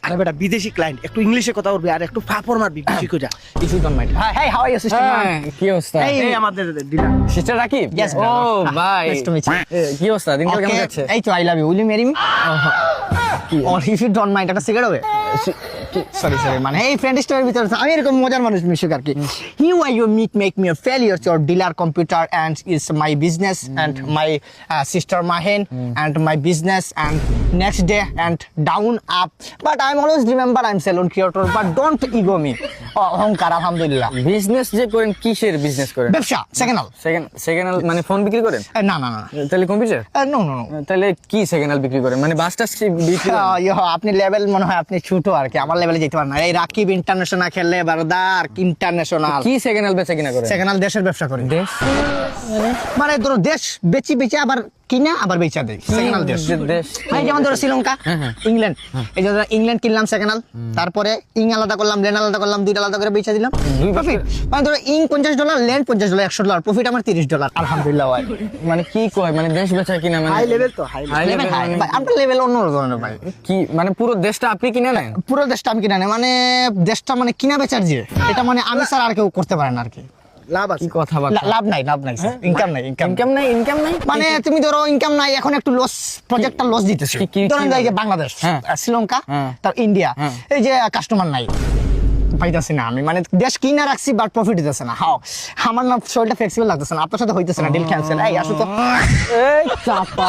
আরে বেটা বিদেশি ক্লায়েন্ট, একটু ইংলিশে কথা বলবি আর একটু ফাপড় মারবি বেশি করে। If you don't mind. Hey, how are you, sister? কি অবস্থা? এই আমাদের ডিলার। সিস্টার রাকিব? Yes, ও brother. ভাই, Nice to meet you. কি অবস্থা? দিনকাল কেমন যাচ্ছে? এই তো, I love you. Will you marry me? Or if you don't mind, একটা সিগারেট হবে? Sorry, মানে এই ফ্রেন্ড স্টোরের ভিতরে আমি এরকম মজার মানুষ মিশুক আর কি। You are you make me a failure to your dealer computer and is my business and my sister Mahen and my business and next day and down up. But I'm always remember I'm salon creator, but don't ego me. অহংকার আলহামদুলিল্লাহ। Business যে করেন, কিসের business করেন? ব্যবসা second second মানে phone বিক্রি করেন? না না না তাহলে কম্পিউটার? নো নো নো তাহলে কি সেকেন্ড হ্যান্ড বিক্রি করেন? মানে বাস টাস বিক্রি করেন? আপনি লেভেল মনে হয় আপনি ছোট আর কি, আমার লেভেলে যেতে পারেন না। এই রাকিব ইন্টারন্যাশনাল খেললে বারদার ইন্টারন্যাশনাল কি সেকেন্ড হ্যান্ড বেচা কিনা করেন? সেকেন্ড হ্যান্ড দেশের ব্যবসা করি। দেশ মানে ধরো দেশ বেচে আবার কিনা আবার বেচা দেয় সেকেন্ড হ্যান্ড দেশ। দেশ এই যেমন ধরো শ্রীলঙ্কা, ইংল্যান্ড, এই যে ধরো ইংল্যান্ড কিনলাম সেকেন্ড হ্যান্ড, তারপরে ইং আলাদা করলাম, ল্যান্ড আলাদা করলাম, দুইটা আলাদা করে বেচা দিলাম, প্রফিট। মানে ধরো ইং $50, ল্যান্ড $50, $100, প্রফিট আমার $30, আলহামদুলিল্লাহ ভাই। মানে কি কয়, মানে দেশ বেচা কিনা মানে হাই লেভেল তো, হাই হাই লেভেল হাই ভাই, আপনার লেভেল অন্য ধরনের ভাই। কি মানে পুরো দেশটা আপনি কিনে নেন? পুরো দেশটা আমি কিনা নেই, মানে দেশটা মানে কিনা বেচার যে এটা মানে আমি স্যার আর কেউ করতে পারে না আর কি। লাভ আছে। কি কথা বল, লাভ নাই ইনকাম নাই ইনকাম নাই মানে তুমি ধরো ইনকাম নাই, এখন একটু লস, প্রজেক্টটা লস দিতেছে। কি- ধরেন এই যে বাংলাদেশ, হ্যাঁ। শ্রীলঙ্কা, হ্যাঁ। তার ইন্ডিয়া, হ্যাঁ। এই যে কাস্টমার নাই, পাইতেছি না আমি, মানে দেশ কিনা রাখছি বাট প্রফিট দিতেছে না। হাও আমার না শরীরটা ফ্লেক্সিবল লাগতেছে না, আপনার সাথে হইতেছে না, ডিল ক্যান্সেল। এই আসো তো, এই চাপা